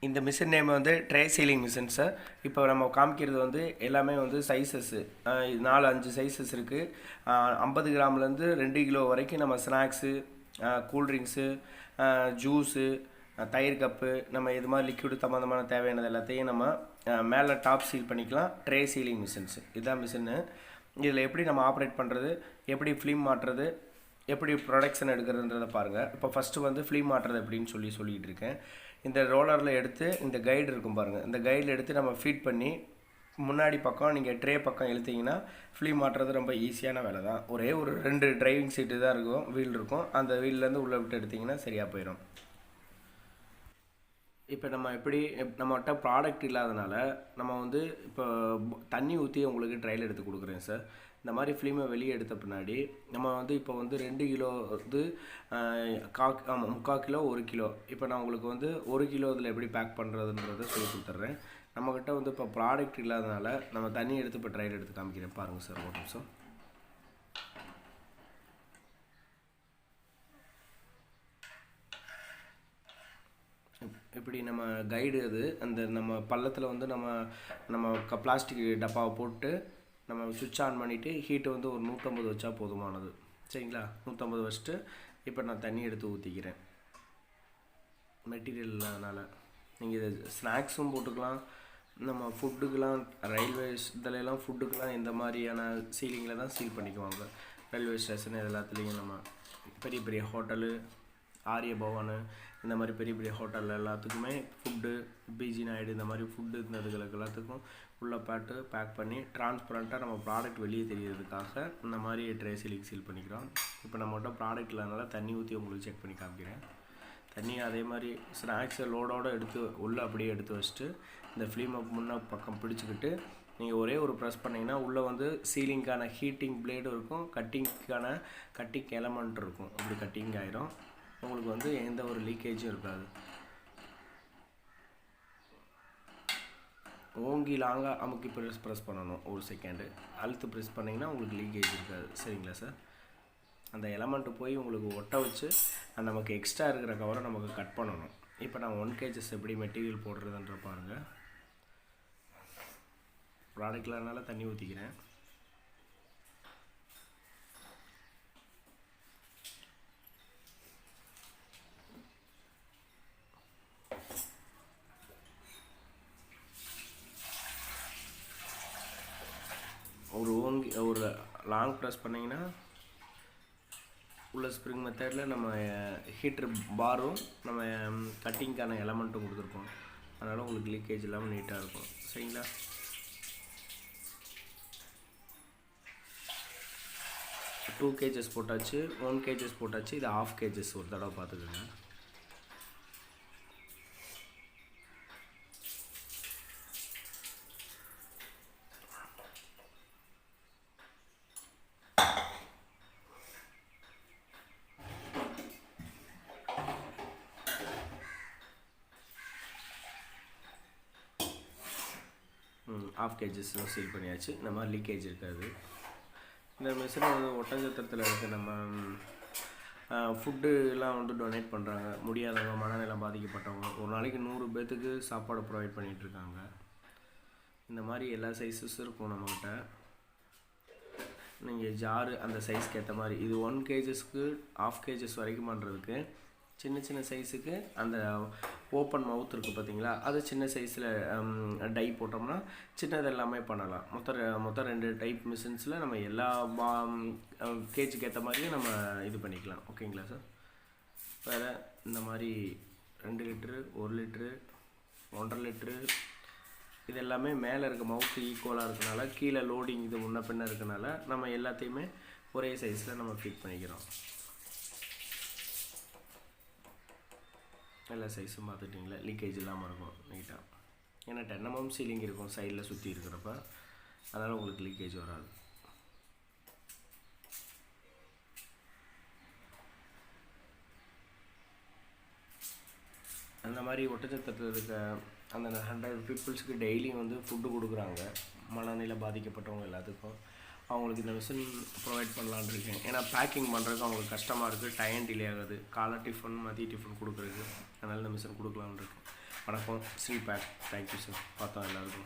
இந்த machine name வந்து tray sealing machine sir. இப்போ நம்ம காமிக்கிறது வந்து எல்லாமே வந்து சைஸஸ்ஸு 4-5 சைஸஸ் இருக்குது. 50 கிராம்லேருந்து 2 கிலோ வரைக்கும் நம்ம ஸ்நாக்ஸு, கூல்ட்ரிங்க்ஸு, ஜூஸு, தயிர் கப்பு, நம்ம இது மாதிரி லிக்விட் சம்மந்தமான தேவையானது எல்லாத்தையும் நம்ம மேலே டாப் சீல் பண்ணிக்கலாம். ட்ரே சீலிங் மிஷின்ஸு இதுதான் மிஷின்னு. இதில் எப்படி நம்ம ஆப்ரேட் பண்ணுறது, எப்படி ஃபிலிம் மாட்டுறது, எப்படி ப்ரொடக்ஷன் எடுக்கிறதுன்றதை பாருங்கள். இப்போ ஃபஸ்ட்டு வந்து ஃபிலிம் மாட்டுறது எப்படின்னு சொல்லிகிட்டு இருக்கேன். இந்த ரோலரில் எடுத்து இந்த கைடு இருக்கும் பாருங்கள், இந்த கைடில் எடுத்து நம்ம ஃபீட் பண்ணி முன்னாடி பக்கம் நீங்கள் ட்ரே பக்கம் இழுத்தீங்கன்னா ஃபிலிம் மாட்டுறது ரொம்ப ஈஸியான வேலை தான். ஒரே ஒரு 2 டிரைவிங் சீட்டு தான் இருக்கும், வீல் இருக்கும். அந்த வீல்லேருந்து உள்ளே விட்டு எடுத்திங்கன்னா சரியாக போயிடும். இப்போ நம்ம எப்படி நம்மகிட்ட ப்ராடக்ட் இல்லாதனால நம்ம வந்து இப்போ தண்ணி ஊற்றி உங்களுக்கு ட்ரையல் எடுத்து கொடுக்குறேன் சார். இந்த மாதிரி ஃபிலிமை வெளியே எடுத்த பின்னாடி நம்ம வந்து இப்போ வந்து 2 கிலோ வந்து ஆமாம் 3/4 கிலோ 1 கிலோ. இப்போ நான் உங்களுக்கு வந்து 1 கிலோ இதில் எப்படி பேக் பண்ணுறதுன்றதை சொல்லி கொடுத்துட்றேன். நம்மக்கிட்ட வந்து இப்போ ப்ராடக்ட் இல்லாதனால நம்ம தண்ணி எடுத்து இப்போ ட்ரையல் எடுத்து காமிக்கிறேன் பாருங்கள் சார், ஒரு நிமிஷம். இப்படி நம்ம கைடு அது அந்த நம்ம பள்ளத்தில் வந்து நம்ம பிளாஸ்டிக் டப்பாவை போட்டு நம்ம சுவிட்ச் ஆன் பண்ணிவிட்டு ஹீட்டு வந்து ஒரு 150 வச்சா போதுமானது. சரிங்களா, 150 வச்சுட்டு இப்போ நான் தண்ணி எடுத்து ஊற்றிக்கிறேன். மெட்டீரியல் இல்லாதனால நீங்கள் இது ஸ்நாக்ஸும் போட்டுக்கலாம். நம்ம ஃபுட்டுக்கெலாம் ரயில்வேஸ் இதிலெல்லாம் ஃபுட்டுக்கெலாம் இந்த மாதிரியான சீலிங்கில் தான் சீல் பண்ணிக்குவாங்க. ரயில்வே ஸ்டேஷன் எல்லாத்துலேயும் நம்ம பெரிய பெரிய ஹோட்டலு, ஆரிய பவனு, இந்த மாதிரி பெரிய பெரிய ஹோட்டலில் எல்லாத்துக்குமே ஃபுட்டு, பிஜி நாயுடு இந்த மாதிரி ஃபுட்டு இந்த இதுகளுக்கு எல்லாத்துக்கும் உள்ளே பேக் பண்ணி டிரான்ஸ்பரண்ட்டாக நம்ம ப்ராடக்ட் வெளியே தெரியறதுக்காக இந்த மாதிரி ட்ரே சீலிங் சீல் பண்ணிக்கிறோம். இப்போ நம்மகிட்ட ப்ராடக்ட் இல்லாதனால தண்ணி ஊற்றி உங்களுக்கு செக் பண்ணி காமிக்கிறேன். தண்ணி அதே மாதிரி ஸ்நாக்ஸை லோடோடு எடுத்து உள்ளே அப்படியே எடுத்து வச்சுட்டு இந்த ஃபிலிமை முன்னே பக்கம் பிடிச்சிக்கிட்டு நீங்கள் ஒரே ஒரு ப்ரெஸ் பண்ணிங்கன்னா உள்ளே வந்து சீலிங்க்கான ஹீட்டிங் பிளேடு இருக்கும், கட்டிங் எலமெண்ட் இருக்கும். அப்படி கட்டிங் ஆயிரும். உங்களுக்கு வந்து எந்த ஒரு லீக்கேஜும் இருக்காது. ஓங்கி லாங்காக அமுக்கி ப்ரெஸ் பண்ணணும். ஒரு செகண்டு அழுத்து ப்ரெஸ் பண்ணிங்கன்னா உங்களுக்கு லீக்கேஜ் இருக்காது. சரிங்களா சார்? அந்த எலமெண்ட்டு போய் உங்களுக்கு ஒட்ட வச்சு நமக்கு எக்ஸ்ட்ரா இருக்கிற கவரை நமக்கு கட் பண்ணணும். இப்போ நான் 1 kgs எப்படி மெட்டீரியல் போடுறதுன்ற பாருங்கள். ப்ராடக்டில் அதனால தண்ணி ஊற்றிக்கிறேன். ஒரு லாங் ப்ரெஸ் பண்ணிங்கன்னா உள்ள ஸ்ப்ரிங் மெத்தடில் நம்ம ஹீட்ரு பாரும் நம்ம கட்டிங்க்கான எலமெண்ட்டும் கொடுத்துருக்கோம். அதனால் உங்களுக்கு லீக்கேஜ் இல்லாமல் நீட்டாக இருக்கும். சரிங்களா? டூ kgs போட்டாச்சு, 1 kgs போட்டாச்சு. இது 1/2 kgs ஒரு தடவை பார்த்துக்கோங்க. ½ kgs சீல் பண்ணியாச்சு. இந்த மாதிரி லீக்கேஜ் இருக்காது. இந்த மிஷினை வந்து ஒட்டஞ்சத்திரத்தில் இருக்க நம்ம ஃபுட்டுலாம் வந்து டொனேட் பண்ணுறாங்க. முடியாதவங்க, மனநிலை பாதிக்கப்பட்டவங்க, ஒரு நாளைக்கு 100 பேர்த்துக்கு சாப்பாடு ப்ரொவைட் பண்ணிகிட்ருக்காங்க. இந்த மாதிரி எல்லா சைஸஸும் இருக்கும் நம்மக்கிட்ட. நீங்கள் ஜாரு அந்த சைஸ்க்கு ஏற்ற மாதிரி இது 1 kgsக்கு ½ kgs வரைக்கும் பண்ணுறதுக்கு. சின்ன சின்ன சைஸுக்கு அந்த ஓப்பன் மவுத் இருக்குது பார்த்தீங்களா, அது சின்ன சைஸில் டை போட்டோம்னா சின்னது எல்லாமே பண்ணலாம். மொத்தம் 2 டைப் மிஷின்ஸில் நம்ம எல்லா கேஜுக்கு ஏற்ற மாதிரியும் நம்ம இது பண்ணிக்கலாம். ஓகேங்களா சார்? வேறு இந்த மாதிரி 2 லிட்ரு, 1 லிட்ரு, 1.5 லிட்ரு இது எல்லாமே மேலே இருக்க மவுத்து ஈக்குவலாக இருக்கனால, கீழே லோடிங் இது முன்ன பின்ன இருக்கனால நம்ம எல்லாத்தையுமே ஒரே சைஸில் நம்ம ஃபிட் பண்ணிக்கிறோம். எல்லா சைஸும் பார்த்துட்டிங்களா, லீக்கேஜ் இல்லாமல் இருக்கும் நீட்டாக. ஏன்னா 10 mm சீலிங் இருக்கும் சைடில் சுற்றி இருக்கிறப்ப, அதனால் உங்களுக்கு லீக்கேஜ் வராது. அந்த மாதிரி ஒட்டச்சத்திரத்தில் இருக்க அந்த 100 பீப்புள்ஸுக்கு டெய்லியும் வந்து ஃபுட்டு கொடுக்குறாங்க. மனநிலை பாதிக்கப்பட்டவங்க எல்லாத்துக்கும் அவங்களுக்கு இந்த மிஷின் ப்ரொவைட் பண்ணலான்னு இருக்கேன். ஏன்னா பேக்கிங் பண்ணுறதுக்கு அவங்களுக்கு கஷ்டமாக இருக்குது, டைம் டிலே ஆகுது. காலை டிஃபன், மதிய டிஃபன் கொடுக்குறதுக்கு, அதனால் இந்த மிஷின் கொடுக்கலான்னு இருக்கேன். வணக்கம். ஸ்ரீ பேக். Thank you sir. பார்த்தோம் எல்லாருக்கும்.